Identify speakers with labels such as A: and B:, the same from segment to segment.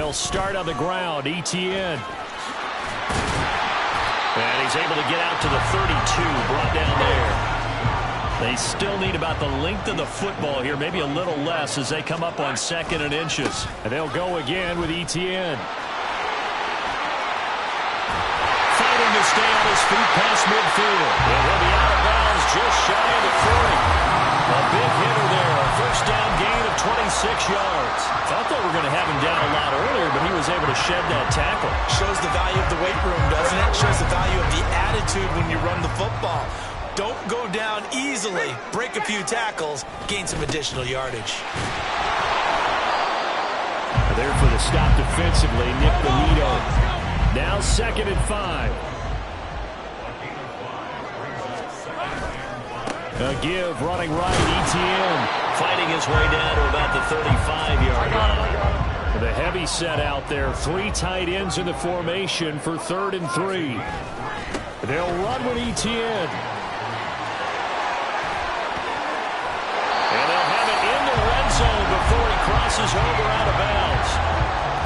A: They'll start on the ground. ETN. And he's able to get out to the 32, brought down there. They still need about the length of the football here, maybe a little less as they come up on 2nd and inches. And they'll go again with ETN. Fighting to stay on his feet past midfield. And he'll be out of bounds just shy of the 40. A big hitter there. A first down gain of 26 yards. Thought they were going to have him down a lot earlier, but he was able to shed that tackle.
B: Shows the value of the weight room, doesn't it? Shows the value of the attitude when you run the football. Don't go down easily. Break a few tackles. Gain some additional yardage.
A: There for the stop defensively. Nick Benito. Now 2nd and 5. A give, running right, ETN. Fighting his way down to about the 35-yard line. The heavy set out there. 3 tight ends in the formation for 3rd and 3. They'll run with ETN. And they'll have it in the red zone before he crosses over out of bounds.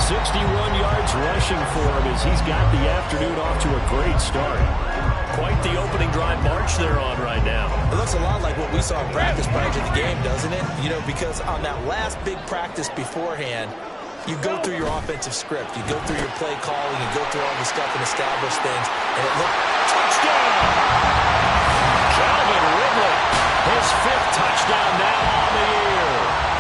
A: 61 yards rushing for him as he's got the afternoon off to a great start. Quite the opening drive march they're on right now.
B: It looks a lot like what we saw in practice prior to the game, doesn't it? You know, because on that last big practice beforehand, you go through your offensive script. You go through your play calling. You go through all the stuff and establish things. And it looked...
A: Touchdown! Calvin Ridley, his 5th touchdown now on the year.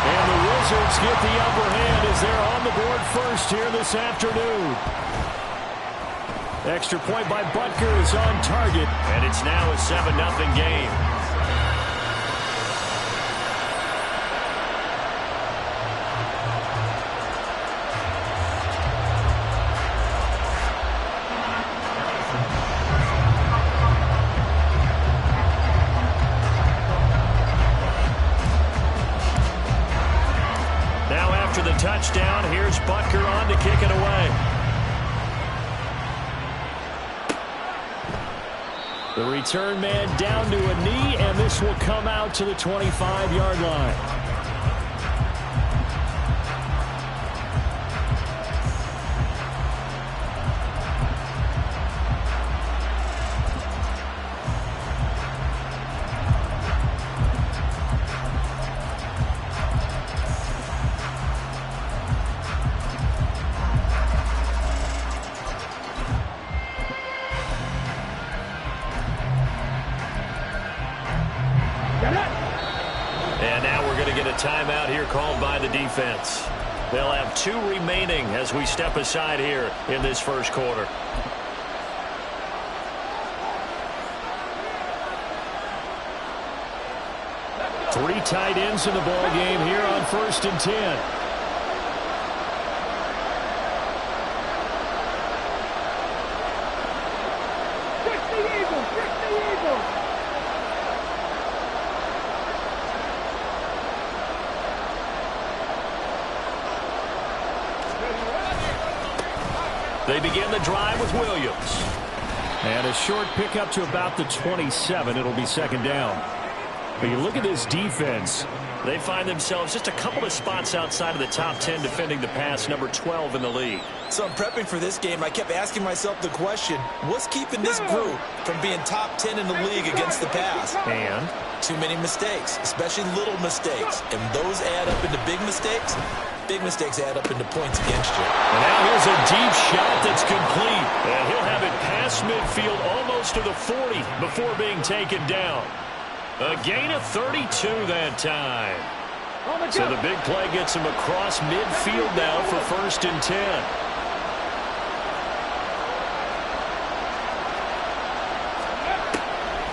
A: And the Wizards get the upper hand as they're on the board first here this afternoon. Extra point by Butker is on target, and it's now a 7-0 game. Now after the touchdown, here's Butker on to kick it away. The return man down to a knee, and this will come out to the 25-yard line. And now we're going to get a timeout here called by the defense. They'll have 2 remaining as we step aside here in this first quarter. Three tight ends in the ball game here on 1st and 10. They begin the drive with Williams. And a short pickup to about the 27. It'll be 2nd down. But you look at this defense. They find themselves just a couple of spots outside of the top 10 defending the pass, number 12 in the league.
B: So I'm prepping for this game. I kept asking myself the question, what's keeping this group from being top 10 in the league against the pass?
A: And?
B: Too many mistakes, especially little mistakes. And those add up into big mistakes. Big mistakes add up into points against you.
A: And now here's a deep shot that's complete. And he'll have it past midfield almost to the 40 before being taken down. A gain of 32 that time. So the big play gets him across midfield now for 1st and 10.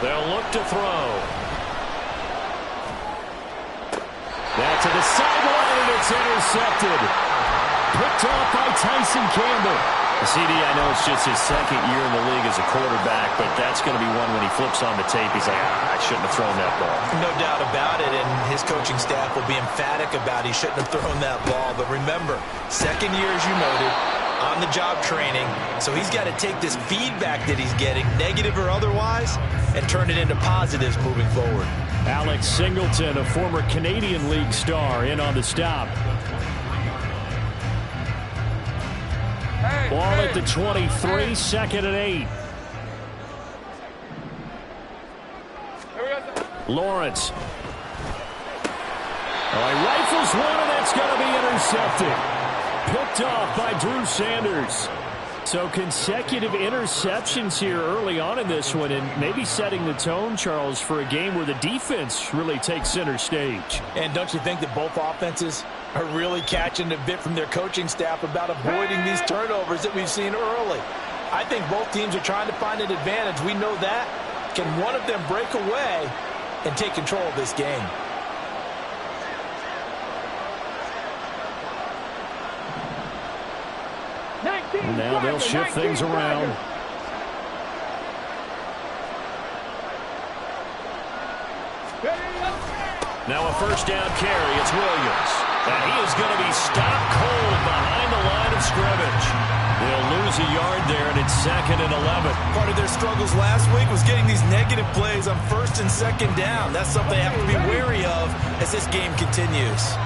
A: They'll look to throw. That's to the sideline, and it's intercepted. Picked off by Tyson Campbell. CD, I know it's just his 2nd year in the league as a quarterback, but that's going to be one when he flips on the tape. He's like, I shouldn't have thrown that ball.
B: No doubt about it, and his coaching staff will be emphatic about he shouldn't have thrown that ball. But remember, 2nd year, as you noted, on-the-job training, so he's got to take this feedback that he's getting, negative or otherwise, and turn it into positives moving forward.
A: Alex Singleton, a former Canadian League star, in on the stop. Ball at the 23, 2nd and 8. Lawrence. Oh, he rifles one, and that's going to be intercepted. Picked off by Drew Sanders. So consecutive interceptions here early on in this one, and maybe setting the tone, Charles, for a game where the defense really takes center stage.
B: And don't you think that both offenses are really catching a bit from their coaching staff about avoiding these turnovers that we've seen early? I think both teams are trying to find an advantage. We know that. Can one of them break away and take control of this game?
A: Now they'll shift things around. Now a first down carry. It's Williams. And he is going to be stopped cold behind the line of scrimmage. They'll lose a yard there, and it's 2nd and 11.
B: Part of their struggles last week was getting these negative plays on 1st and 2nd down. That's something they have to be wary of as this game continues.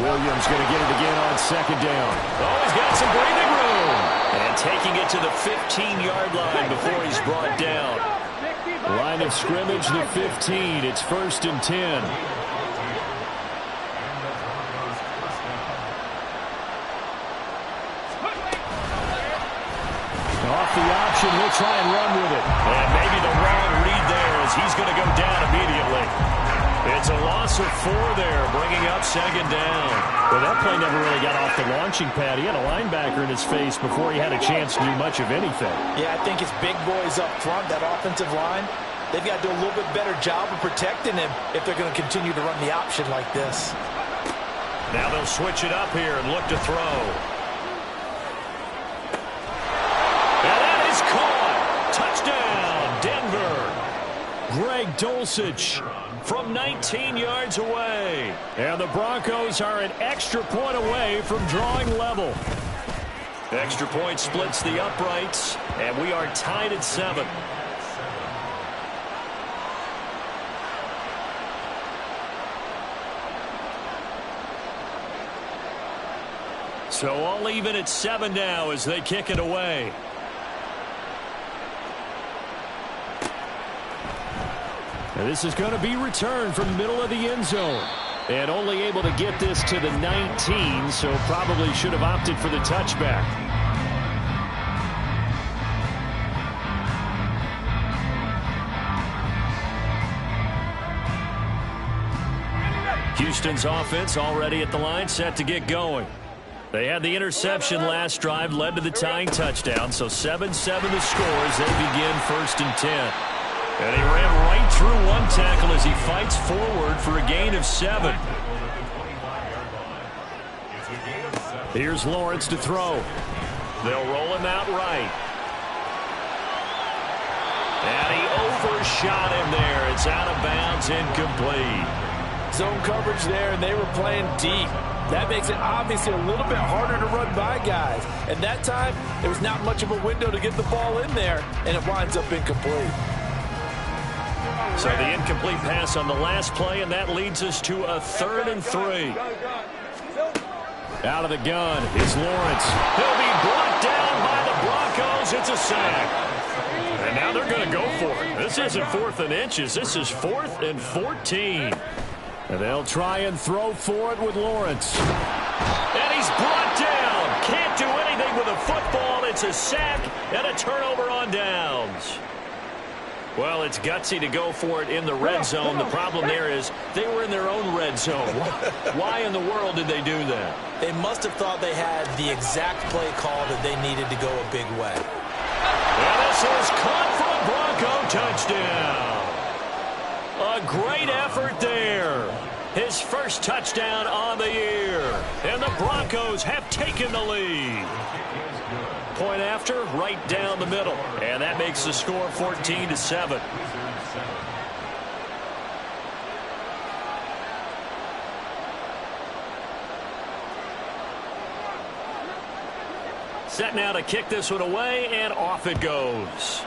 A: Williams going to get it again on 2nd down. Oh, he's got some breathing room. And taking it to the 15-yard line before he's brought down. Line of scrimmage, the 15. It's 1st and 10. Off the option, he'll try and run with it. And maybe the wrong read there as he's going to go down immediately. It's a loss of 4 there, bringing up 2nd down. Well, that play never really got off the launching pad. He had a linebacker in his face before he had a chance to do much of anything.
B: Yeah, I think it's big boys up front, that offensive line. They've got to do a little bit better job of protecting him if they're going to continue to run the option like this.
A: Now they'll switch it up here and look to throw. And that is caught. Touchdown, Denver. Greg Dulcich from 19 yards away. And the Broncos are an extra point away from drawing level. Extra point splits the uprights, and we are tied at 7. So all even at 7 now as they kick it away. And this is going to be returned from the middle of the end zone. And only able to get this to the 19, so probably should have opted for the touchback. Houston's offense already at the line, set to get going. They had the interception last drive, led to the tying touchdown, so 7-7 the score as they begin 1st and 10. And he ran right through one tackle as he fights forward for a gain of 7. Here's Lawrence to throw. They'll roll him out right. And he overshot him there. It's out of bounds, incomplete.
B: Zone coverage there, and they were playing deep. That makes it obviously a little bit harder to run by guys. And that time, there was not much of a window to get the ball in there, and it winds up incomplete.
A: So the incomplete pass on the last play, and that leads us to a 3rd and 3. Out of the gun is Lawrence. He'll be brought down by the Broncos. It's a sack. And now they're going to go for it. This isn't 4th and inches. This is 4th and 14. And they'll try and throw for it with Lawrence. And he's brought down. Can't do anything with a football. It's a sack and a turnover on downs. Well, it's gutsy to go for it in the red zone. The problem there is they were in their own red zone. Why in the world did they do that?
B: They must have thought they had the exact play call that they needed to go a big way.
A: And this is caught for a Bronco touchdown. A great effort there. His first touchdown on the year. And the Broncos have taken the lead. Point after, right down the middle. And that makes the score 14-7. Set now to kick this one away, and off it goes.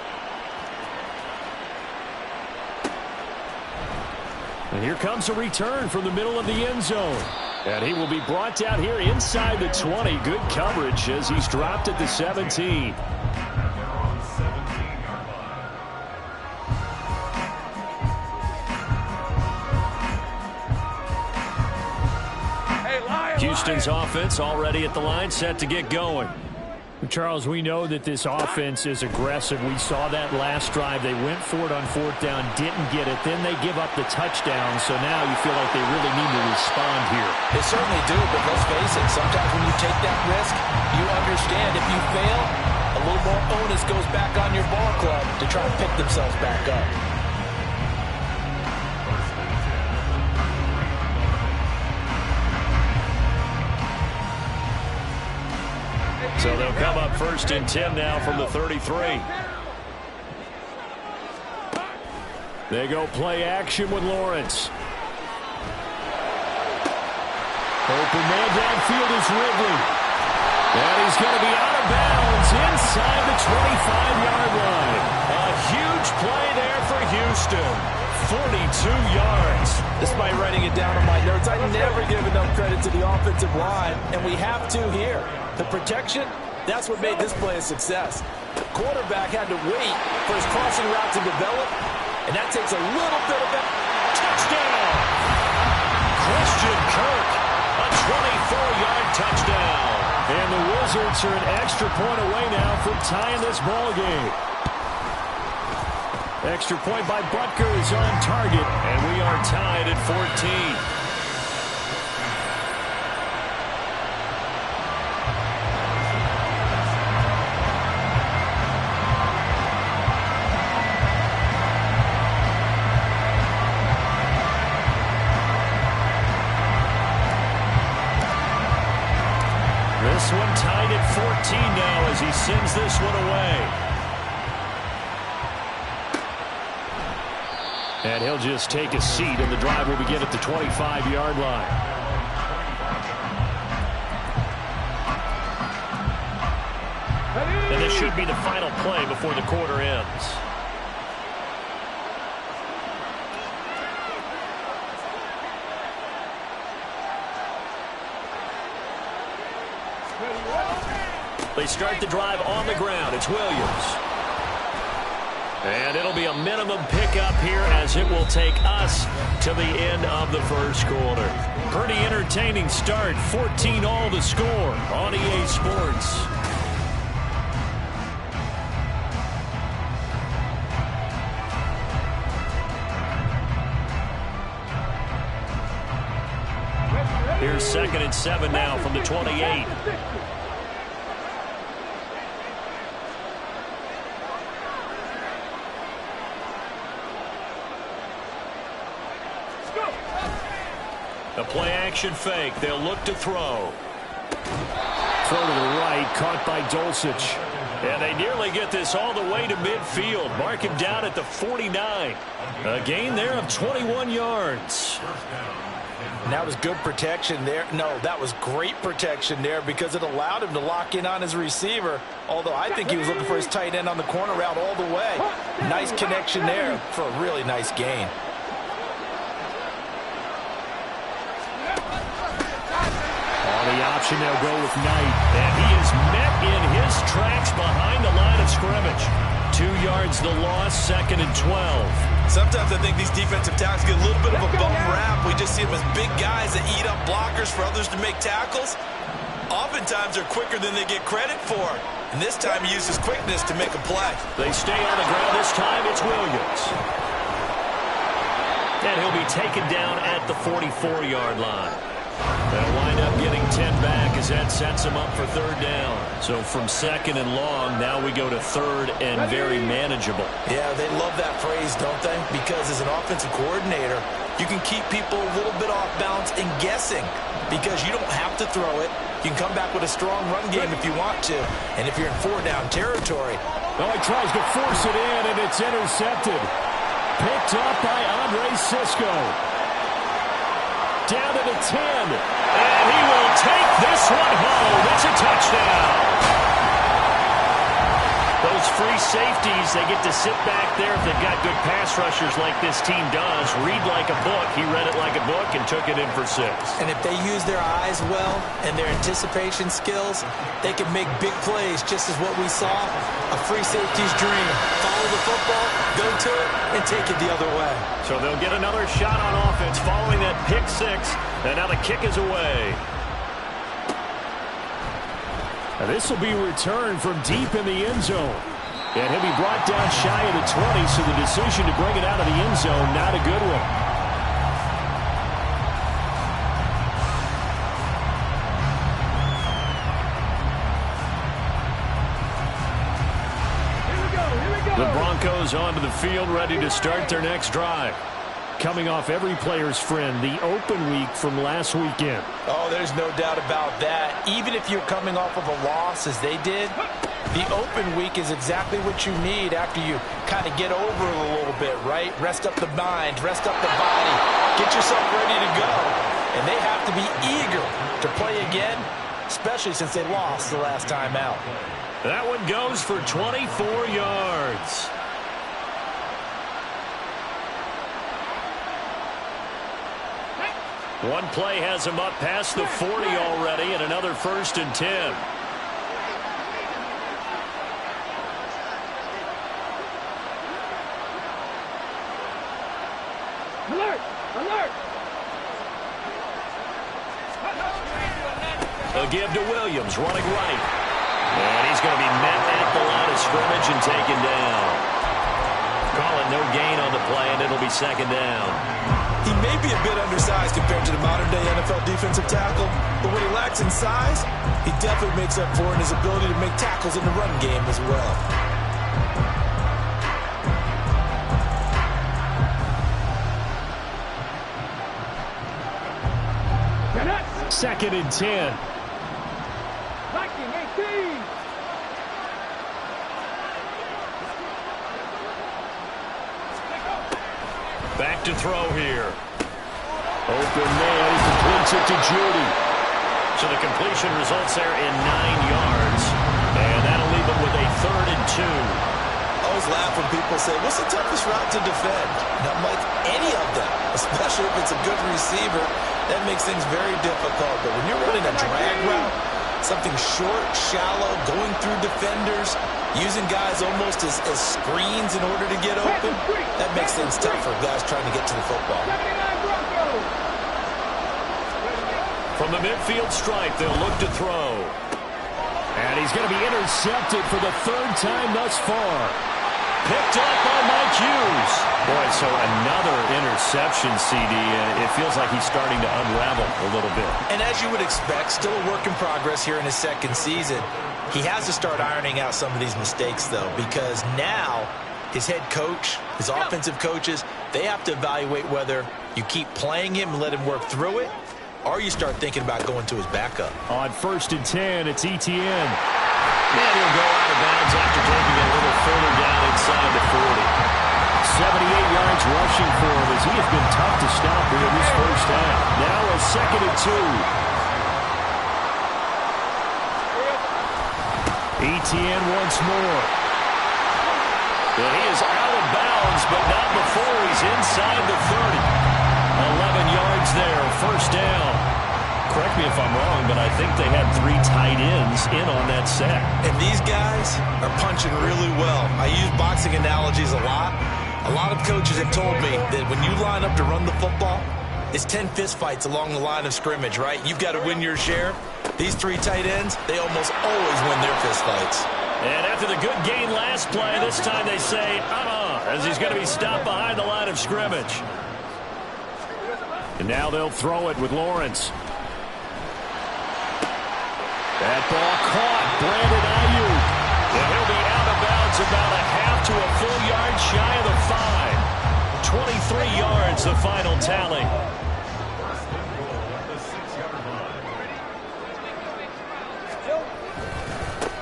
A: And here comes a return from the middle of the end zone. And he will be brought down here inside the 20. Good coverage as he's dropped at the 17. Houston's offense already at the line, set to get going.
C: Charles, we know that this offense is aggressive. We saw that last drive. They went for it on fourth down, didn't get it. Then they give up the touchdown. So now you feel like they really need to respond here.
B: They certainly do, but let's face it. Sometimes when you take that risk, you understand if you fail, a little more onus goes back on your ball club to try and pick themselves back up.
A: So they'll come up first and 10 now from the 33. They go play action with Lawrence. Open man downfield is Ridley. And he's going to be out of bounds inside the 25-yard line. A huge play there for Houston. 42 yards.
B: Despite writing it down on my notes, I never give enough credit to the offensive line, and we have to here. The protection, that's what made this play a success. The quarterback had to wait for his crossing route to develop, and that takes a little bit of
A: touchdown. Christian Kirk, a 24-yard touchdown. And the Wizards are an extra point away now from tying this ball game. Extra point by Butker is on target, and we are tied at 14. This one tied at 14 now as he sends this one away. And he'll just take a seat, and the drive will begin at the 25-yard line. And this should be the final play before the quarter ends. They start the drive on the ground. It's Williams. And it'll be a minimum pickup here as it will take us to the end of the first quarter. Pretty entertaining start. 14 all to score on EA Sports. Here's 2nd and 7 now from the 28. A play-action fake. They'll look to throw.
C: Throw to the right, caught by Dulcich.
A: And they nearly get this all the way to midfield. Mark him down at the 49. A gain there of 21 yards.
B: And that was good protection there. No, that was great protection there because it allowed him to lock in on his receiver. Although I think he was looking for his tight end on the corner route all the way. Nice connection there for a really nice gain.
A: The option, they'll go with Knight. And he is met in his tracks behind the line of scrimmage. 2 yards the loss, 2nd and 12.
B: Sometimes I think these defensive tackles get a little bit of a bum rap. We just see them as big guys that eat up blockers for others to make tackles. Oftentimes they're quicker than they get credit for. And this time he uses quickness to make a play.
A: They stay on the ground this time. It's Williams. And he'll be taken down at the 44-yard line. They'll wind up getting 10 back as that sets them up for 3rd down. So from 2nd and long, now we go to 3rd and very manageable.
B: Yeah, they love that phrase, don't they? Because as an offensive coordinator, you can keep people a little bit off balance and guessing because you don't have to throw it. You can come back with a strong run game if you want to. And if you're in 4-down territory.
C: Well, he tries to force it in, and it's intercepted. Picked up by Andre Sisco. Down to the 10.
A: And he will take this one home. It's a touchdown. Those those free safeties, they get to sit back there if they've got good pass rushers like this team does. Read like a book. He read it like a book and took it in for 6.
B: And if they use their eyes well and their anticipation skills, they can make big plays, just as what we saw. A free safety's dream. Follow the football, go to it, and take it the other way.
A: So they'll get another shot on offense following that pick 6. And now the kick is away.
C: This will be returned from deep in the end zone. And he'll be brought down shy of the 20, so the decision to bring it out of the end zone, not a good one. The Broncos onto the field, ready to start their next drive. Coming off every player's friend, the open week from last weekend.
B: Oh, there's no doubt about that. Even if you're coming off of a loss, as they did, the open week is exactly what you need after you kind of get over it a little bit, right? Rest up the mind, rest up the body, get yourself ready to go. And they have to be eager to play again, especially since they lost the last time out.
A: That one goes for 24 yards. One play has him up past the 40 already, and another 1st and 10.
D: Alert! Alert!
A: A give to Williams, running right. And he's going to be met at the line of scrimmage and taken down. Call it no gain on the play, and it'll be 2nd down.
B: He may be a bit undersized compared to the modern-day NFL defensive tackle, but what he lacks in size, he definitely makes up for in his ability to make tackles in the run game as well.
C: Second and 10.
D: Viking 18!
A: Back to throw here. Open man, he completes it to Judy. So the completion results there in 9 yards. And that'll leave him with a 3rd and 2.
B: I always laugh when people say, what's the toughest route to defend? And I'm like, any of them, especially if it's a good receiver. That makes things very difficult. But when you're running a drag route, something short, shallow, going through defenders, using guys almost as screens in order to get open, that makes things tough for guys trying to get to the football.
A: From the midfield stripe, they'll look to throw.
C: And he's going to be intercepted for the 3rd time thus far.
A: Picked up by Mike Hughes. Boy, so another interception, CD. It feels like he's starting to unravel a little bit.
B: And as you would expect, still a work in progress here in his 2nd season. He has to start ironing out some of these mistakes, though, because now his head coach, his offensive coaches, they have to evaluate whether you keep playing him and let him work through it, or you start thinking about going to his backup.
C: On 1st and 10, it's ETN.
A: And he'll go out of bounds after taking it a little further down inside the 40.
C: 78 yards rushing for him as he has been tough to stop here in this 1st half. Now a 2nd and 2. ETN once more.
A: Well, he is out of bounds, but not before he's inside the 30. 11 yards there, 1st down. Correct me if I'm wrong, but I think they had 3 tight ends in on that sack.
B: And these guys are punching really well. I use boxing analogies a lot. A lot of coaches have told me that when you line up to run the football, it's 10 fistfights along the line of scrimmage, right? You've got to win your share. These 3 tight ends, they almost always win their fistfights.
A: And after the good gain last play, this time they say, as he's going to be stopped behind the line of scrimmage.
C: And now they'll throw it with Lawrence. That ball caught. Brandon Ayuk.
A: And he'll be out of bounds about a half to a full yard shy of the 5. 23 yards, the final tally.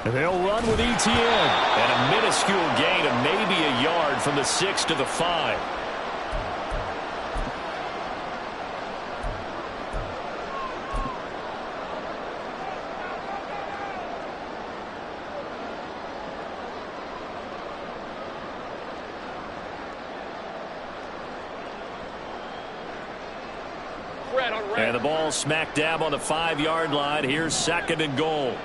C: And they'll run with ETN.
A: And a minuscule gain of maybe a yard from the 6 to the 5. And the ball smack dab on the 5-yard line. Here's 2nd and goal.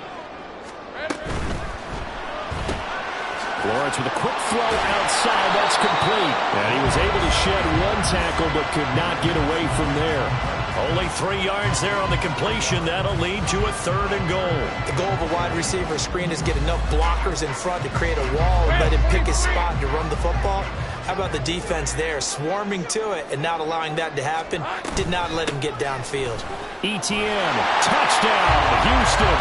C: Lawrence with a quick throw outside. That's complete. And he was able to shed one tackle but could not get away from there.
A: Only 3 yards there on the completion. That'll lead to a 3rd and goal.
B: The goal of a wide receiver screen is get enough blockers in front to create a wall and let him pick his spot to run the football. How about the defense there, swarming to it and not allowing that to happen? Did not let him get downfield.
C: ETN, touchdown, Houston.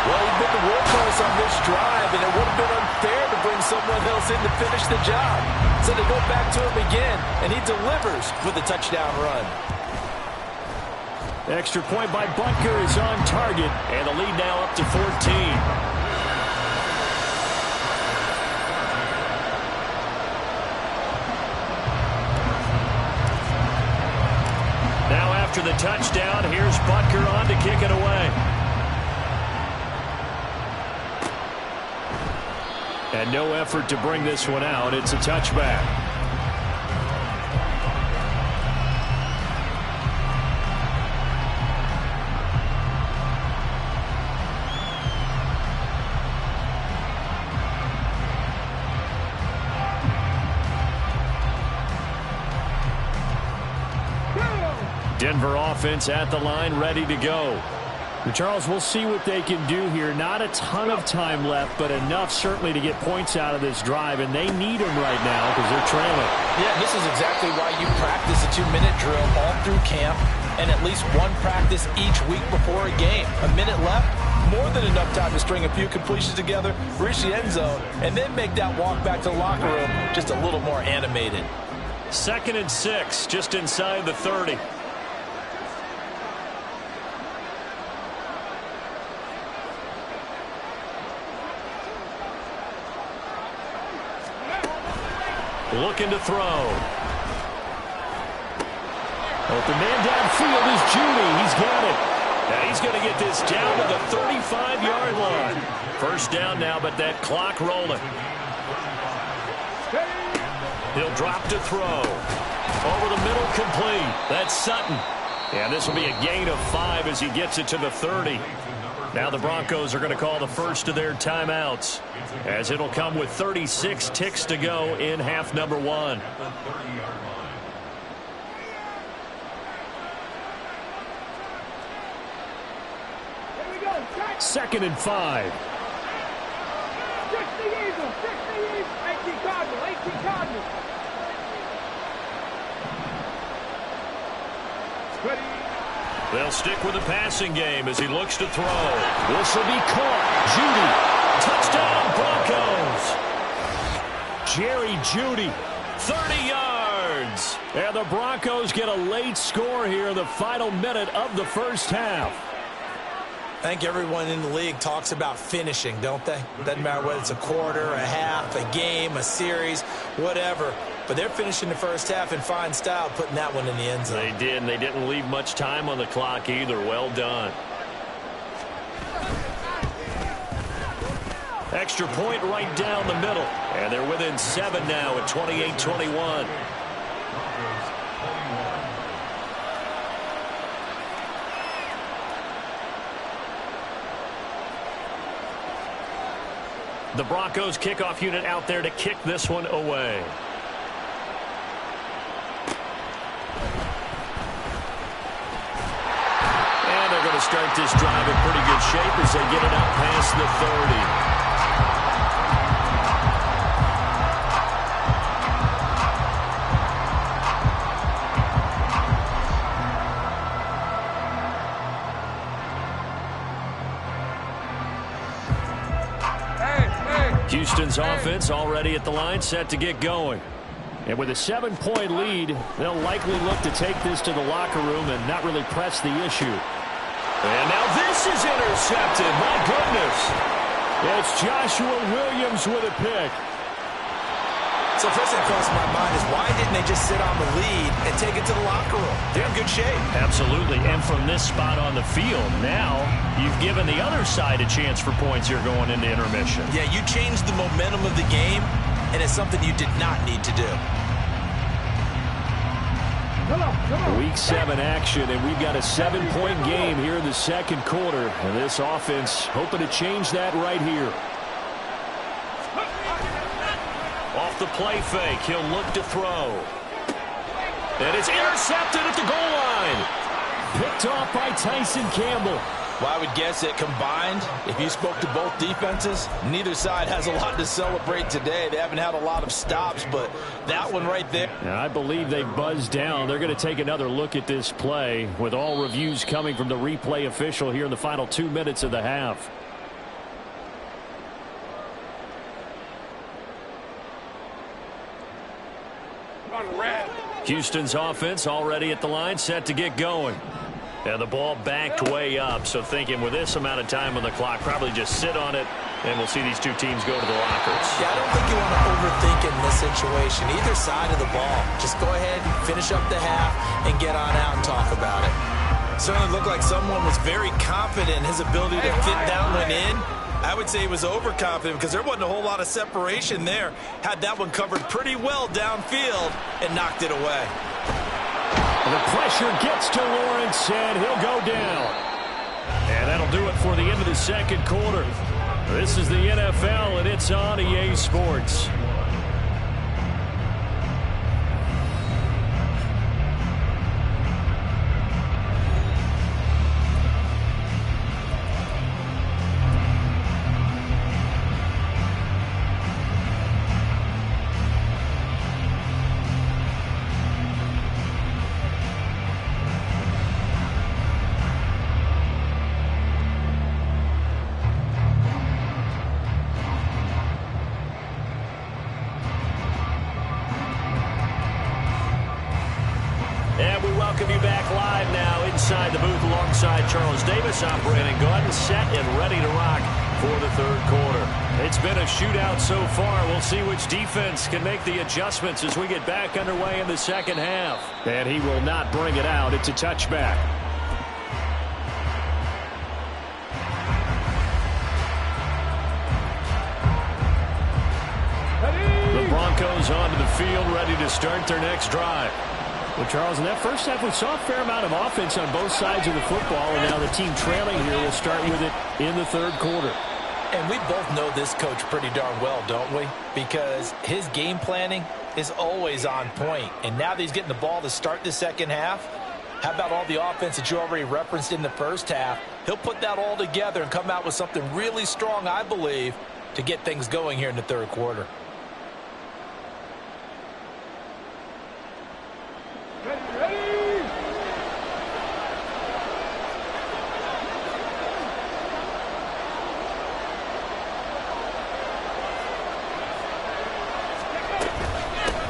E: Well, he's been the workhorse on this drive, and it would have been unfair to bring someone else in to finish the job. So they go back to him again, and he delivers for the touchdown run.
C: Extra point by Butker is on target,
A: and the lead now up to 14. Now after the touchdown, here's Butker on to kick it away.
C: And no effort to bring this one out. It's a touchback. Denver offense at the line, ready to go. Charles, we'll see what they can do here. Not a ton of time left, but enough certainly to get points out of this drive, and they need them right now because they're trailing.
E: Yeah, this is exactly why you practice a 2-minute drill all through camp and at least one practice each week before a game. A minute left, more than enough time to string a few completions together, reach the end zone, and then make that walk back to the locker room just a little more animated.
A: 2nd and 6, just inside the 30. Looking to throw.
C: Open man downfield is Judy. He's got it.
A: Now he's going to get this down to the 35-yard line. First down now, but that clock rolling. He'll drop to throw. Over the middle, complete. That's Sutton. And this will be a gain of 5 as he gets it to the 30. Now the Broncos are going to call the first of their timeouts, as it'll come with 36 ticks to go in half number 1.
C: Second and 5.
D: 60 Eagles, 18 Cardinals. Ready.
A: They'll stick with the passing game as he looks to throw. This will be caught. Judy. Touchdown, Broncos.
C: Jerry Judy.
A: 30 yards.
C: And the Broncos get a late score here in the final minute of the first half.
B: I think everyone in the league talks about finishing, don't they? Doesn't matter whether it's a quarter, a half, a game, a series, whatever. But they're finishing the first half in fine style, putting that one in the end zone.
A: They did, and they didn't leave much time on the clock either. Well done. Extra point right down the middle. And they're within 7 now at 28-21. The Broncos kickoff unit out there to kick this one away. And they're going to start this drive in pretty good shape as they get it out past the 30. Houston's offense already at the line, set to get going.
C: And with a 7-point lead, they'll likely look to take this to the locker room and not really press the issue.
A: And now this is intercepted. My goodness.
C: It's Joshua Williams with a pick.
B: So first thing that comes to my mind is why didn't they just sit on the lead and take it to the locker room? They're in good shape.
A: Absolutely. And from this spot on the field, now you've given the other side a chance for points here going into intermission.
B: Yeah, you changed the momentum of the game, and it's something you did not need to do.
C: Week 7 action, and we've got a 7-point game here in the second quarter. And this offense hoping to change that right here.
A: Off the play fake, he'll look to throw. And it's intercepted at the goal line.
C: Picked off by Tyson Campbell.
E: Well, I would guess that combined, if you spoke to both defenses, neither side has a lot to celebrate today. They haven't had a lot of stops, but that one right there.
C: Now, I believe they buzzed down. They're going to take another look at this play with all reviews coming from the replay official here in the final 2 minutes of the half. Houston's offense already at the line, set to get going. And the ball backed way up, so thinking with this amount of time on the clock, probably just sit on it, and we'll see these two teams go to the lockers.
B: Yeah, I don't think you want to overthink in this situation. Either side of the ball. Just go ahead and finish up the half and get on out and talk about it. Certainly looked like someone was very confident in his ability to fit that one in. I would say he was overconfident because there wasn't a whole lot of separation there. Had that one covered pretty well downfield and knocked it away.
C: The pressure gets to Lawrence, and he'll go down. And that'll do it for the end of the second quarter. This is the NFL, and it's on EA Sports. Welcome you back live now inside the booth alongside Charles Davis. I'm Brandon Gordon, set and ready to rock for the third quarter. It's been a shootout so far. We'll see which defense can make the adjustments as we get back underway in the second half. And he will not bring it out. It's a touchback. The Broncos onto the field, ready to start their next drive. Well, Charles, in that first half, we saw a fair amount of offense on both sides of the football, and now the team trailing here will start with it in the third quarter.
E: And we both know this coach pretty darn well, don't we? Because his game planning is always on point. And now that he's getting the ball to start the second half, how about all the offense that you already referenced in the first half? He'll put that all together and come out with something really strong, I believe, to get things going here in the third quarter.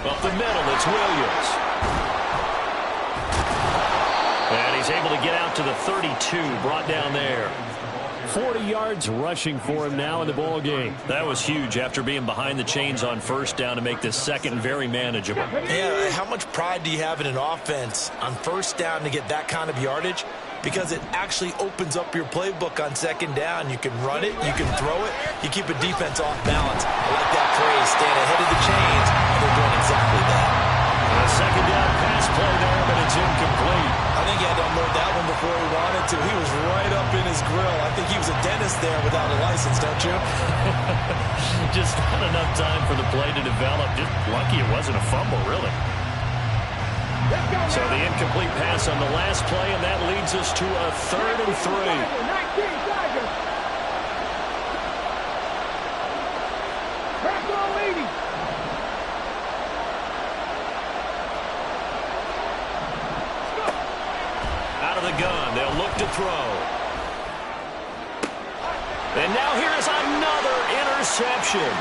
A: Up the middle, it's Williams. And he's able to get out to the 32, brought down there.
C: 40 yards rushing for him now in the ball game.
A: That was huge after being behind the chains on first down to make this second very manageable.
B: Yeah, how much pride do you have in an offense on first down to get that kind of yardage? Because it actually opens up your playbook on second down. You can run it, you can throw it, you keep a defense off balance. I like that phrase, staying ahead of the chains, and they're doing exactly that.
A: A second down pass play there, but it's incomplete.
B: I think he had to unload that one before he wanted to. He was right up in his grill. I think he was a dentist there without a license, don't you?
A: Just not enough time for the play to develop. Just lucky it wasn't a fumble, really. So the incomplete pass on the last play, and that leads us to a 3rd and 3. Out of the gun, they'll look to throw. And now here's another interception.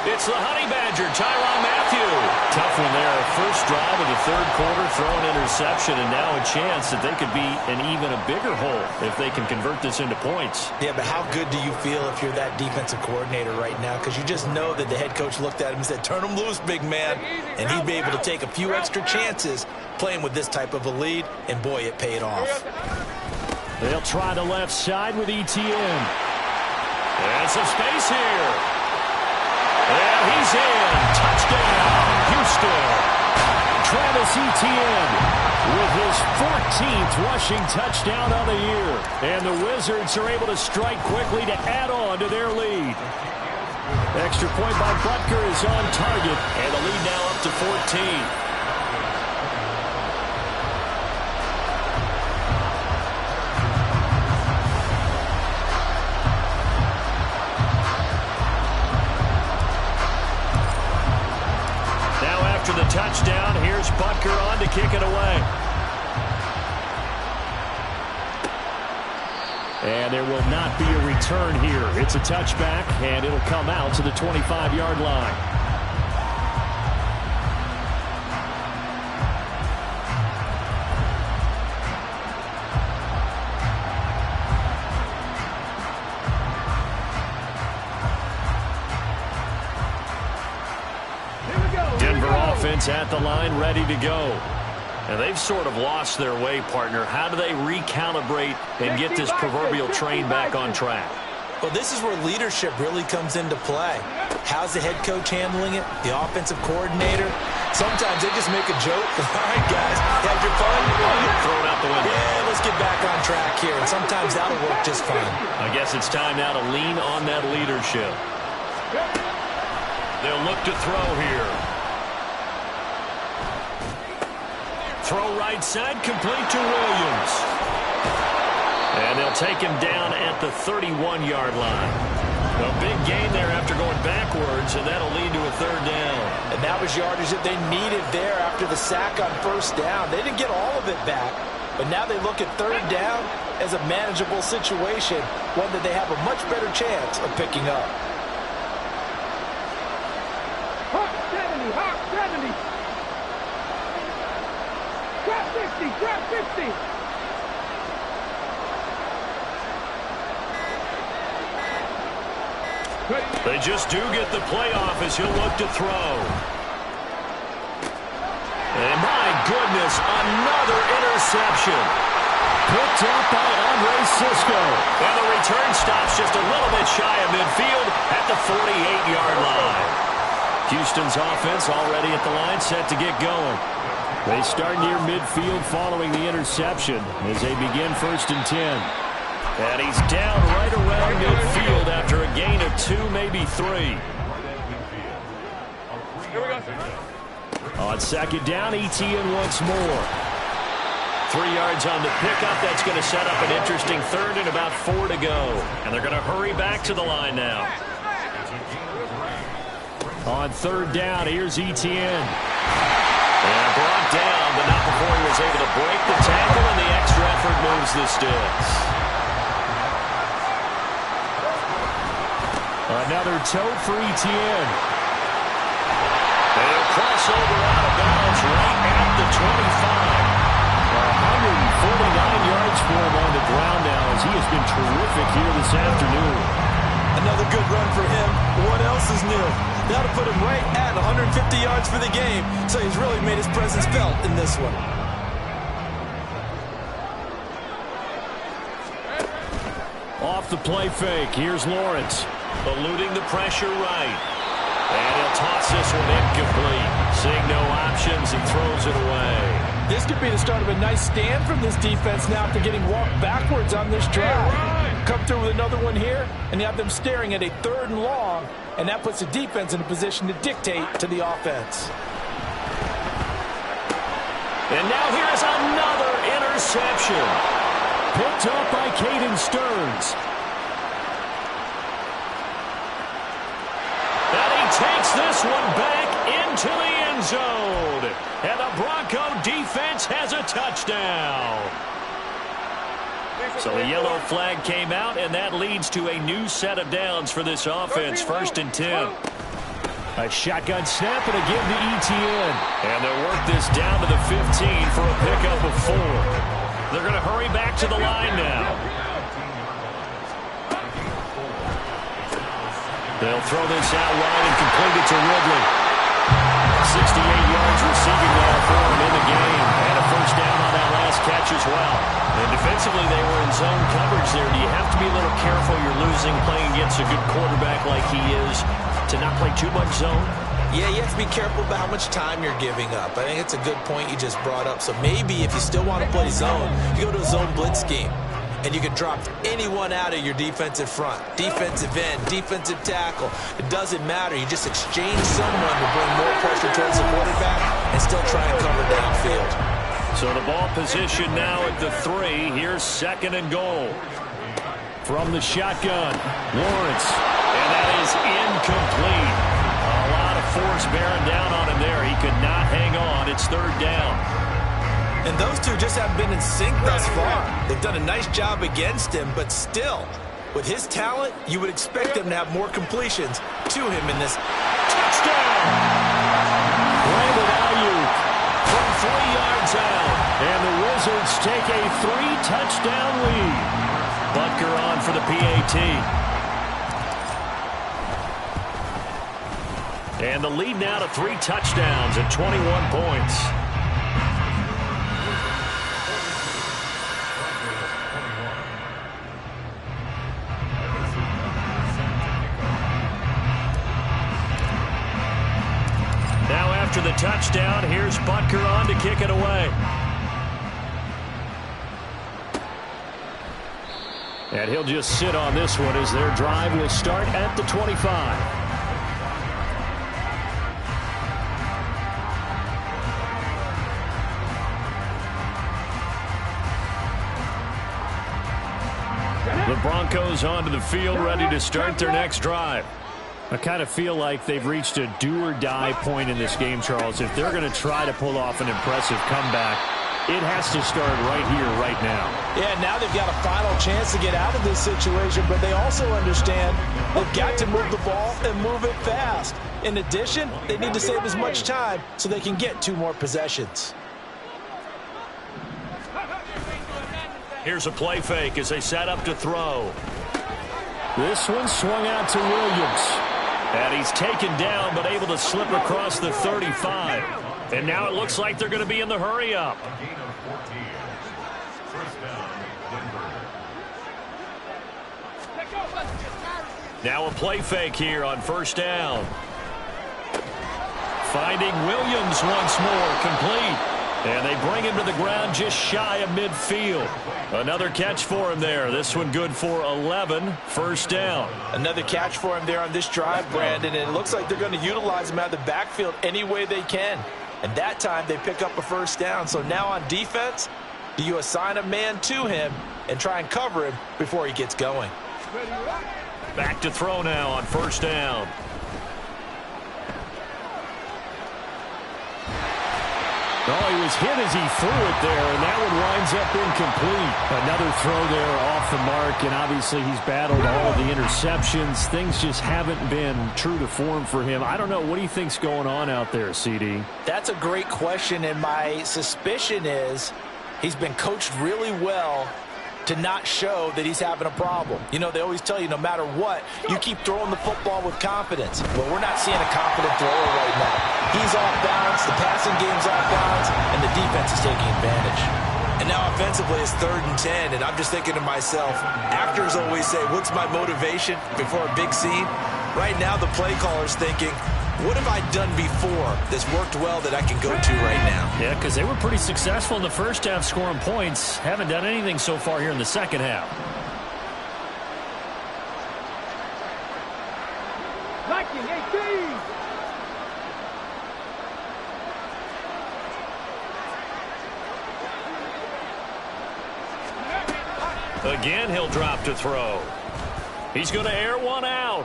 A: It's the Honey Badger, Tyrann Mathieu.
C: Tough one there. First drive of the third quarter, throw an interception, and now a chance that they could be in even a bigger hole if they can convert this into points.
B: Yeah, but how good do you feel if you're that defensive coordinator right now? Because you just know that the head coach looked at him and said, turn him loose, big man. And he'd be able to take a few extra chances playing with this type of a lead, and boy, it paid off.
C: They'll try the left side with ETN.
A: And some space here. And he's in. Touchdown, Houston.
C: Travis Etienne with his 14th rushing touchdown of the year. And the Wizards are able to strike quickly to add on to their lead. Extra point by Butker is on target, and the lead now up to 14. After the touchdown, here's Butker on to kick it away. And there will not be a return here. It's a touchback, and it'll come out to the 25-yard line. At the line, ready to go. And they've sort of lost their way, partner. How do they recalibrate and get this proverbial train back on track?
B: Well, this is where leadership really comes into play. How's the head coach handling it? The offensive coordinator? Sometimes they just make a joke. All right, guys, had your fun?
C: Throw it out the window.
B: Yeah, let's get back on track here. And sometimes that'll work just fine.
C: I guess it's time now to lean on that leadership. They'll look to throw here. Throw right side, complete to Williams. And they'll take him down at the 31-yard line. A big gain there after going backwards, and that'll lead to a third down.
E: And that was yardage that they needed there after the sack on first down. They didn't get all of it back, but now they look at third down as a manageable situation, one that they have a much better chance of picking up.
D: Hawk 70, Hawk 70. Drop 50, drop 50.
A: They just do get the playoff as he'll look to throw. And my goodness, another interception.
C: Picked up by Andre Cisco.
A: And the return stops just a little bit shy of midfield at the 48-yard line.
C: Houston's offense already at the line, set to get going. They start near midfield following the interception as they begin 1st and 10.
A: And he's down right around midfield after a gain of 2, maybe 3.
C: On 2nd down, Etienne once more.
A: 3 yards on the pickup. That's going to set up an interesting third and about 4 to go. And they're going to hurry back to the line now.
C: On 3rd down, here's Etienne.
A: And brought down, but not before he was able to break the tackle, and the extra effort moves the sticks.
C: Another tote for Etienne.
A: And he'll cross over out of bounds right at the 25.
C: 149 yards for him on the ground now as he has been terrific here this afternoon.
B: Another good run for him. What else is new? That'll put him right at 150 yards for the game, so he's really made his presence felt in this one.
C: Off the play fake, here's Lawrence.
A: Eluding the pressure right. And he'll toss this one incomplete. Seeing no options, he throws it away.
E: This could be the start of a nice stand from this defense now after getting walked backwards on this drive. Come through with another one here, and you have them staring at a 3rd and long, and that puts the defense in a position to dictate to the offense.
A: And now here's another interception.
C: Picked up by Caden Stearns.
A: And he takes this one back into the end zone. And the Bronco defense has a touchdown. So the yellow flag came out, and that leads to a new set of downs for this offense. 1st and 10.
C: A shotgun snap and a give to Etienne.
A: And they'll work this down to the 15 for a pickup of 4. They're going to hurry back to the line now. They'll throw this out wide and complete it to Ridley. 68 yards receiving now for him in the game. And a 1st down on that last catch as well. And defensively, they were in zone coverage there. Do you have to be a little careful? You're losing playing against a good quarterback like he is to not play too much zone?
B: Yeah, you have to be careful about how much time you're giving up. I think it's a good point you just brought up. So maybe if you still want to play zone, you go to a zone blitz scheme. And you can drop anyone out of your defensive front. Defensive end, defensive tackle. It doesn't matter. You just exchange someone to bring more pressure towards the quarterback and still try and cover downfield.
A: So the ball position now at the 3. Here's 2nd and goal. From the shotgun, Lawrence. And that is incomplete. A lot of force bearing down on him there. He could not hang on. It's 3rd down.
B: And those two just haven't been in sync thus far. They've done a nice job against him, but still, with his talent, you would expect him to have more completions to him in this.
A: Touchdown! Brandon Ayuk from 3 yards out. And the Wizards take a 3-touchdown lead. Butker on for the PAT. And the lead now to 3 touchdowns and 21 points. After the touchdown, here's Butker on to kick it away. And he'll just sit on this one as their drive will start at the 25. The Broncos onto the field, ready to start their next drive. I kind of feel like they've reached a do-or-die point in this game, Charles. If they're going to try to pull off an impressive comeback, it has to start right here, right now.
E: Yeah, now they've got a final chance to get out of this situation, but they also understand they've got to move the ball and move it fast. In addition, they need to save as much time so they can get 2 more possessions.
A: Here's a play fake as they set up to throw.
C: This one swung out to Williams.
A: And he's taken down, but able to slip across the 35. And now it looks like they're going to be in the hurry-up. Now a play fake here on 1st down. Finding Williams once more, complete. And they bring him to the ground just shy of midfield. Another catch for him there. This one good for 11. 1st down.
E: Another catch for him there on this drive, Brandon. And it looks like they're going to utilize him out of the backfield any way they can. And that time they pick up a 1st down. So now on defense, do you assign a man to him and try and cover him before he gets going?
A: Back to throw now on 1st down.
C: Oh, he was hit as he threw it there, and that one winds up incomplete. Another throw there off the mark, and obviously he's battled all of the interceptions. Things just haven't been true to form for him. I don't know. What do you think's going on out there, CD?
E: That's a great question, and my suspicion is he's been coached really well to not show that he's having a problem. You know, they always tell you no matter what, you keep throwing the football with confidence. Well, we're not seeing a confident thrower right now. He's off balance, the passing game's off balance, and the defense is taking advantage.
B: And now offensively it's 3rd and 10, and I'm just thinking to myself, actors always say, what's my motivation before a big scene? Right now the play caller's thinking, what have I done before that's worked well that I can go to right now?
C: Yeah, because they were pretty successful in the first half scoring points. Haven't done anything so far here in the second half.
D: Liking 18.
A: Again, he'll drop to throw. He's going to air one out.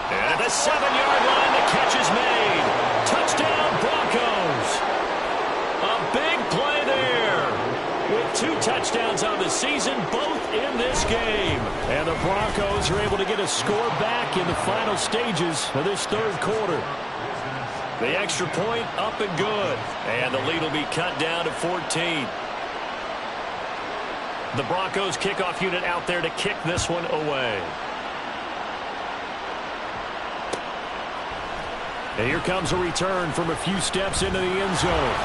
A: And at the 7-yard line, the catch is made. Touchdown, Broncos. A big play there. With 2 touchdowns on the season, both in this game. And the Broncos are able to get a score back in the final stages of this 3rd quarter. The extra point up and good. And the lead will be cut down to 14. The Broncos kickoff unit out there to kick this one away. And here comes a return from a few steps into the end zone.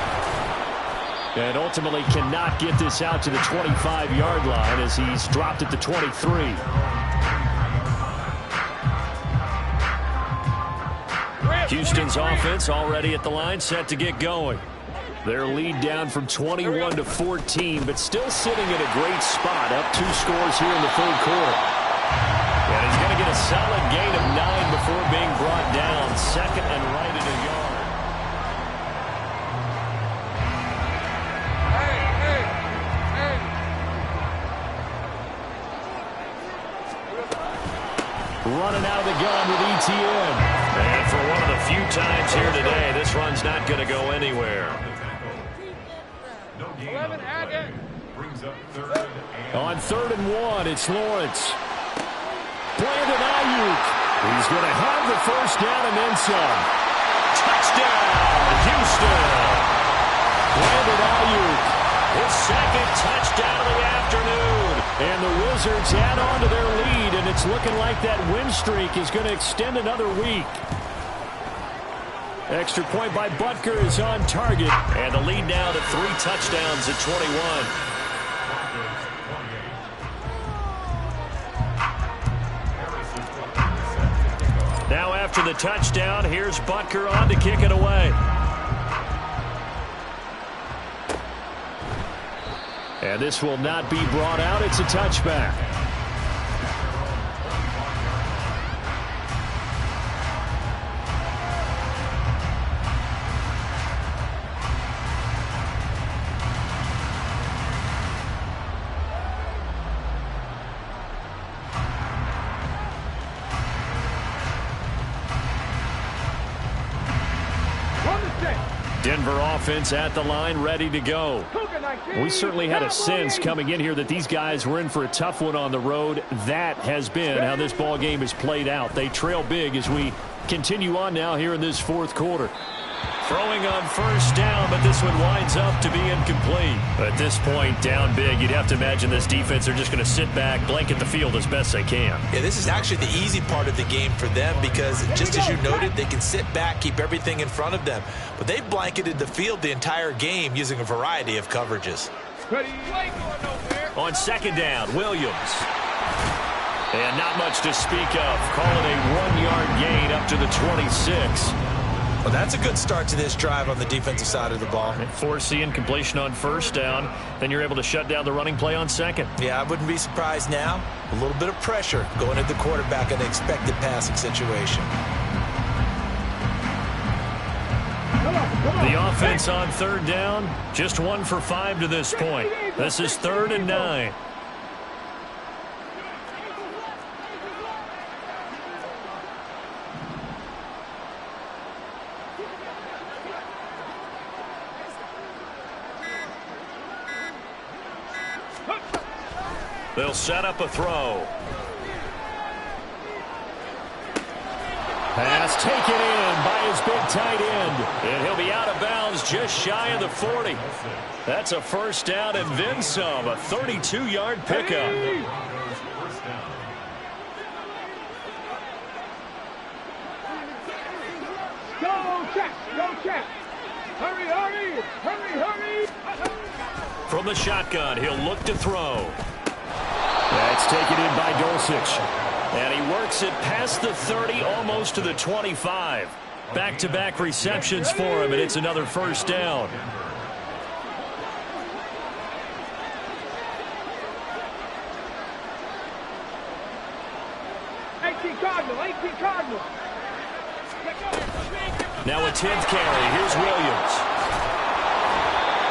A: And ultimately cannot get this out to the 25-yard line as he's dropped at the 23. Houston's offense already at the line, set to get going. Their lead down from 21 to 14, but still sitting at a great spot, up 2 scores here in the third quarter. And he's going to get a solid gain of 9 before being brought down, second and right at a yard. Running out of the gun with ETN. And for one of the few times here today, this run's not going to go anywhere. On 3rd and 1, it's Lawrence. Brandon Ayuk. He's going to have the first down and then some. Touchdown, Houston. Brandon Ayuk. His second touchdown of the afternoon. And the Wizards add on to their lead, and it's looking like that win streak is going to extend another week. Extra point by Butker is on target. And the lead now to 3 touchdowns at 21. Now after the touchdown, here's Butker on to kick it away. And this will not be brought out. It's a touchback. Denver offense at the line, ready to go. We certainly had a sense coming in here that these guys were in for a tough one on the road. That has been how this ball game has played out. They trail big as we continue on now here in this fourth quarter. Throwing on first down, but this one winds up to be incomplete. At this point, down big, you'd have to imagine this defense are just going to sit back, blanket the field as best they can.
B: Yeah, this is actually the easy part of the game for them because, just as you noted, they can sit back, keep everything in front of them. But they've blanketed the field the entire game using a variety of coverages.
A: On second down, Williams. And not much to speak of. Call it a 1-yard gain up to the 26.
B: Well, that's a good start to this drive on the defensive side of the ball.
A: Force the incompletion on first down. Then you're able to shut down the running play on second. Yeah,
B: I wouldn't be surprised now. A little bit of pressure going at the quarterback in an expected passing situation.
A: The offense on third down, just 1 for 5 to this point. This is 3rd and 9. They'll set up a throw. Pass taken in by his big tight end. And he'll be out of bounds just shy of the 40. That's a first down and then some. A 32-yard pickup.
D: Go check, go check. Hurry, hurry, hurry, hurry.
A: From the shotgun, he'll look to throw. That's taken in by Dulcich. And he works it past the 30, almost to the 25. Back-to-back receptions for him, and it's another first down.
D: Cardinal.
A: Now a 10th carry. Here's Williams.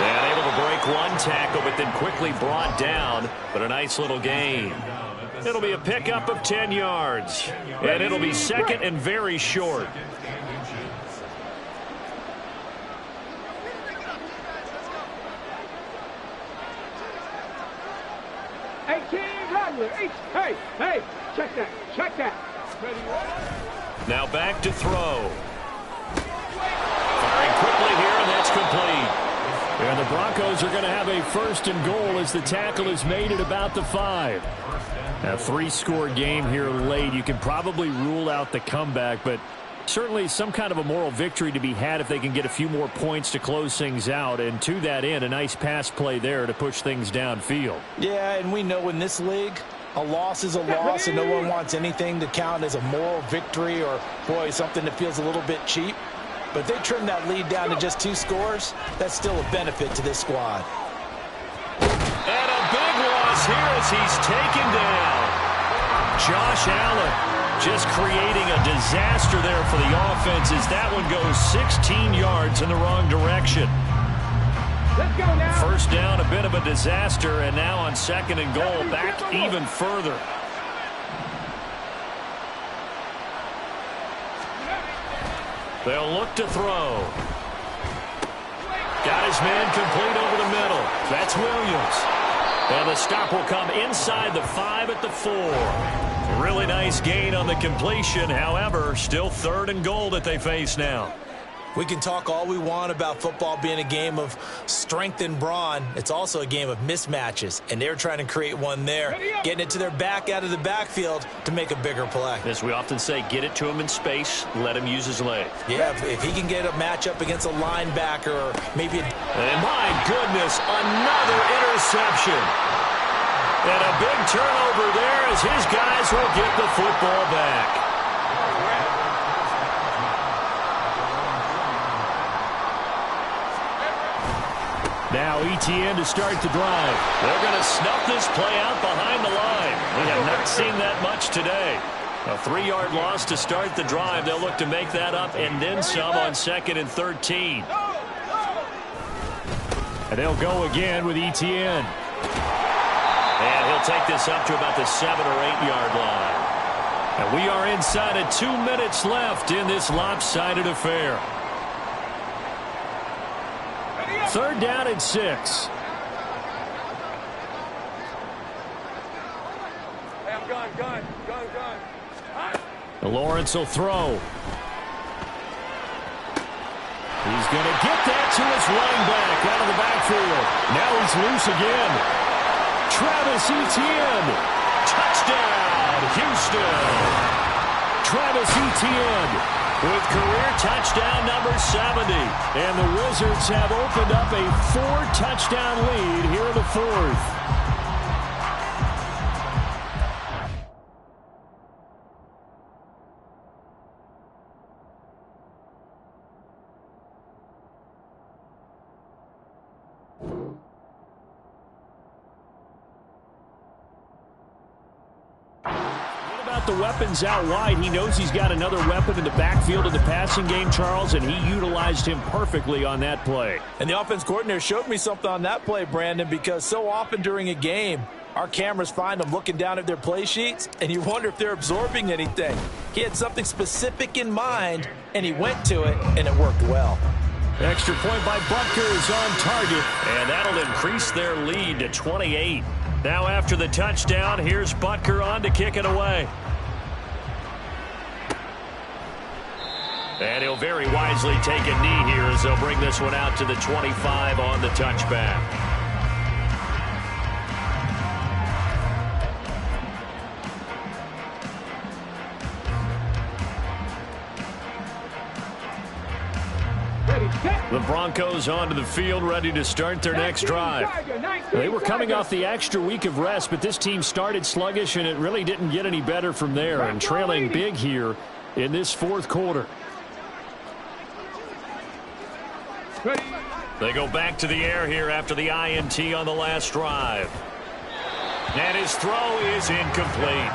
A: And able to break one tackle, but then quickly brought down. But a nice little gain. It'll be a pickup of 10 yards. And it'll be second and very short.
D: Hey, check that.
A: Now back to throw. Firing quickly here, and that's complete. And the Broncos are going to have a first and goal as the tackle is made at about the 5. A 3-score game here late. You can probably rule out the comeback, but certainly some kind of a moral victory to be had if they can get a few more points to close things out. And to that end, a nice pass play there to push things downfield.
E: Yeah, and we know in this league, A loss is a loss, and no one wants anything to count as a moral victory or, boy, something that feels a little bit cheap. But if they trim that lead down to just 2 scores, that's still a benefit to this squad.
A: And a big loss here as he's taken down. Josh Allen just creating a disaster there for the offense as that one goes 16 yards in the wrong direction.
D: Let's go now.
A: First down, a bit of a disaster, and now on 2nd and goal, back even further. They'll look to throw. Got his man complete over the middle. That's Williams. And the stop will come inside the 5 at the 4. Really nice gain on the completion. However, still 3rd and goal that they face now.
B: We can talk all we want about football being a game of strength and brawn. It's also a game of mismatches, and they're trying to create one there, getting it to their back out of the backfield to make a bigger play.
A: As we often say, get it to him in space, let him use his leg.
B: Yeah, if he can get a matchup against a linebacker or maybe
A: And my goodness, another interception. And a big turnover there as his guys will get the football back. Now ETN to start the drive. They're going to snuff this play out behind the line. We have not seen that much today. A 3-yard loss to start the drive. They'll look to make that up and then some on 2nd and 13.
C: And they'll go again with ETN.
A: And he'll take this up to about the 7- or 8-yard line. And we are inside of 2 minutes left in this lopsided affair. 3rd down and 6.
D: Hey, I'm gun.
C: Lawrence will throw. He's going to get that to his running back out of the backfield. Now he's loose again. Travis Etienne. Touchdown, Houston. Travis Etienne with career touchdown number 70. And the Wizards have opened up a 4-touchdown lead here in the 4th. The weapons out wide. He knows he's got another weapon in the backfield of the passing game, Charles, and he utilized him perfectly on that play.
E: And the offense coordinator showed me something on that play, Brandon, because so often during a game, our cameras find them looking down at their play sheets, and you wonder if they're absorbing anything. He had something specific in mind, and he went to it, and it worked well.
C: Extra point by Butker is on target.
A: And that'll increase their lead to 28. Now after the touchdown, here's Butker on to kick it away. And he'll very wisely take a knee here as they'll bring this one out to the 25 on the touchback. The Broncos onto the field, ready to start their next drive.
C: They were coming off the extra week of rest, but this team started sluggish, and it really didn't get any better from there. And trailing big here in this 4th quarter.
A: They go back to the air here after the INT on the last drive. And his throw is incomplete.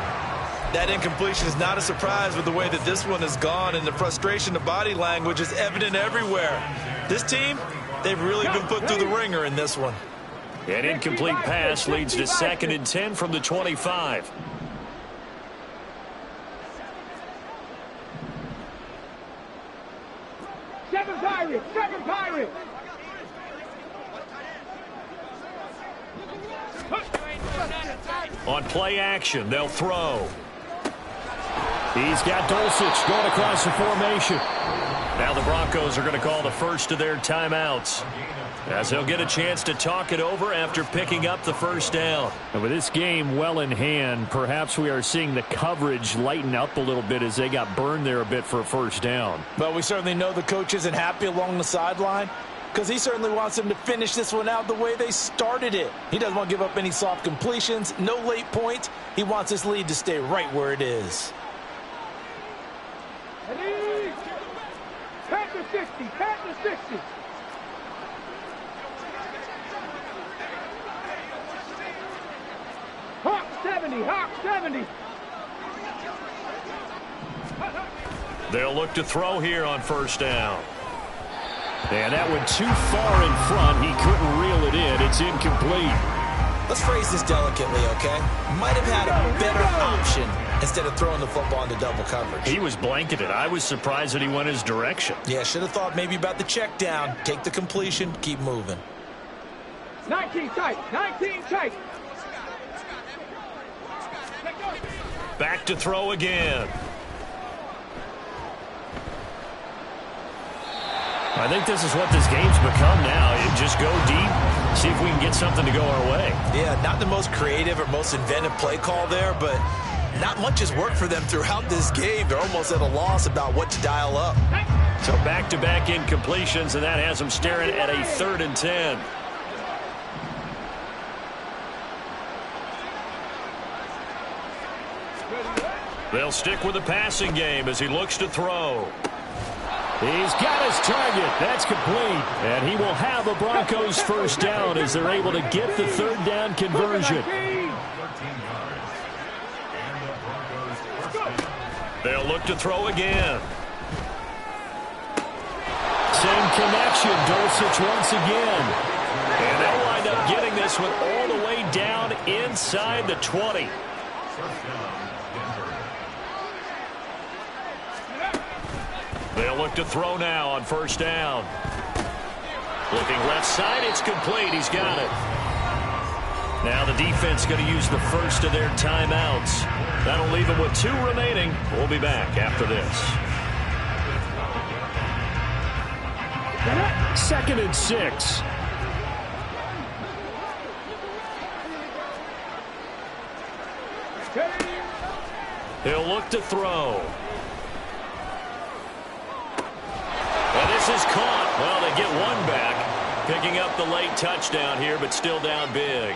B: that incompletion is not a surprise with the way that this one has gone, and the frustration, the body language is evident everywhere. This team, they've really been put through the ringer in this one.
A: An incomplete pass leads to 2nd and 10 from the 25.
D: Seven Pirates! Seven Pirates!
A: On play action, they'll throw. He's got Dulcich going across the formation. Now the Broncos are going to call the first of their timeouts, as they'll get a chance to talk it over after picking up the first down.
C: And with this game well in hand, perhaps we are seeing the coverage lighten up a little bit as they got burned there a bit for a first down.
E: But we certainly know the coach isn't happy along the sideline. because he certainly wants them to finish this one out the way they started it. He doesn't want to give up any soft completions, no late points. He wants this lead to stay right where it is.
D: Ready? Pat to 60, pat to 60. Hawk 70, Hawk 70.
A: They'll look to throw here on first down. And that went too far in front. He couldn't reel it in. It's incomplete.
B: Let's phrase this delicately, okay? Might have had a better option instead of throwing the football into double coverage.
A: He was blanketed. I was surprised that he went his direction.
B: Yeah, should have thought maybe about the check down. Take the completion, keep moving.
D: 19 tight, 19 tight.
A: Back to throw again. I think this is what this game's become now. You just go deep, see if we can get something to go our way.
B: Yeah, not the most creative or most inventive play call there, but not much has worked for them throughout this game. They're almost at a loss about what to dial up.
A: So back-to-back incompletions, and that has them staring at a 3rd and 10. They'll stick with the passing game as he looks to throw.
C: He's got his target. That's complete. And he will have a Broncos first down as they're able to get the 3rd down conversion.
A: They'll look to throw again.
C: Same connection. Dulcich once again.
A: And they'll wind up getting this one all the way down inside the 20. They'll look to throw now on first down. Looking left side, it's complete. He's got it. Now the defense going to use the first of their timeouts. That'll leave them with 2 remaining. We'll be back after this.
C: 2nd and 6.
A: He'll look to throw. And this is caught. Well, they get one back. Picking up the late touchdown here, but still down big.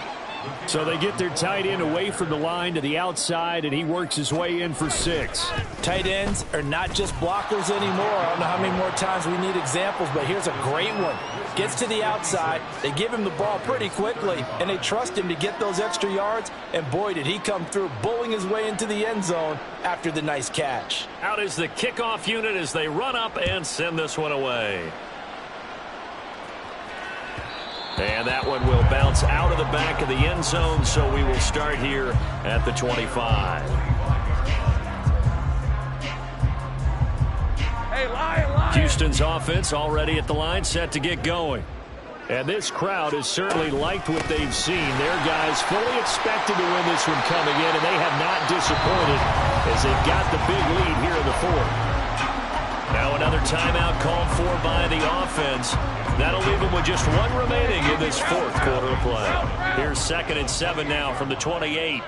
C: So they get their tight end away from the line to the outside, and he works his way in for 6.
E: Tight ends are not just blockers anymore. I don't know how many more times we need examples, but here's a great one. Gets to the outside, they give him the ball pretty quickly, and they trust him to get those extra yards, and boy, did he come through, bowling his way into the end zone after the nice catch.
A: Out is the kickoff unit as they run up and send this one away. And that one will bounce out of the back of the end zone, so we will start here at the 25.
D: Hey, Lion.
A: Houston's offense already at the line, set to get going. And this crowd has certainly liked what they've seen. Their guys fully expected to win this one coming in, and they have not disappointed as they've got the big lead here in the 4th. Now another timeout called for by the offense. That'll leave them with just 1 remaining in this 4th quarter of play. Here's 2nd and 7 now from the 28.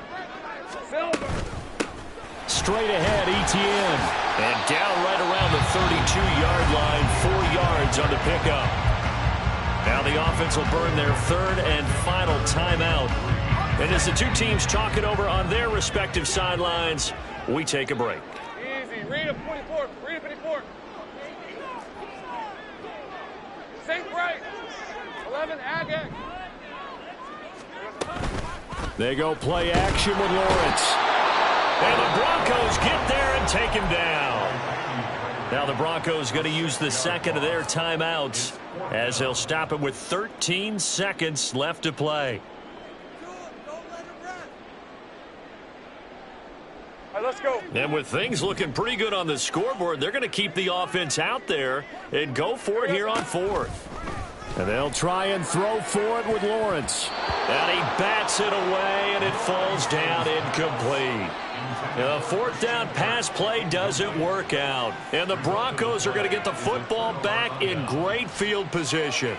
C: Straight ahead, Etienne.
A: And down right around the 32-yard line, 4 yards on the pickup. Now the offense will burn their 3rd and final timeout. And as the 2 teams talk it over on their respective sidelines, we take a break.
D: Easy. Read him 24. Read him 54. Sink right. 11 Agag.
C: They go play action with Lawrence.
A: And the Broncos get there and take him down. Now the Broncos going to use the 2nd of their timeouts as they'll stop it with 13 seconds left to play.
D: All right, let's go.
A: And with things looking pretty good on the scoreboard, they're going to keep the offense out there and go for it here on 4th.
C: And they'll try and throw for it with Lawrence.
A: And he bats it away, and it falls down incomplete. The 4th down pass play doesn't work out. And the Broncos are going to get the football back in great field position.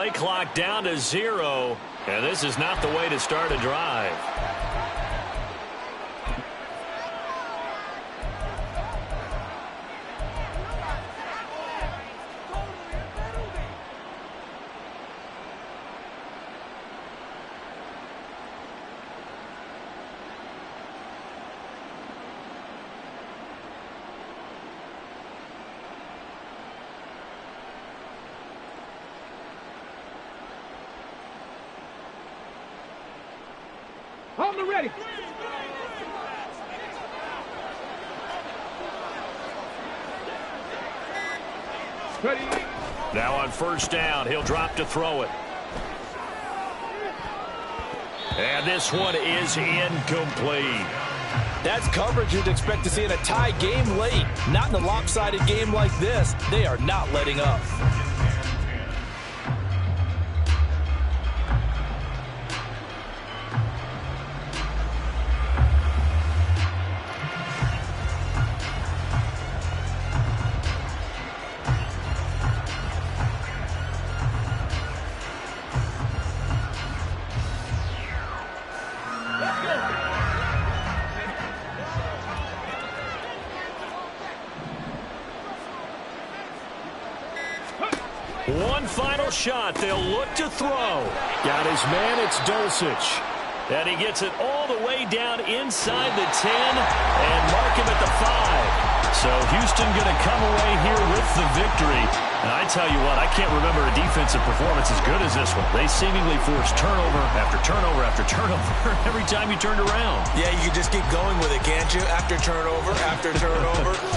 A: play clock down to 0, and this is not the way to start a drive.
D: Hold them ready. Ready.
A: Now on first down, he'll drop to throw it. And this one is incomplete.
E: That's coverage you'd expect to see in a tie game late. Not in a lopsided game like this. They are not letting up.
A: One final shot. They'll look to throw.
C: Got his man. It's Dulcich.
A: And he gets it all the way down inside the 10 and mark him at the 5. So Houston going to come away here with the victory. And I tell you what, I can't remember a defensive performance as good as this one. They seemingly forced turnover after turnover after turnover every time you turned around.
B: Yeah, you can just keep going with it, can't you? After turnover, after turnover.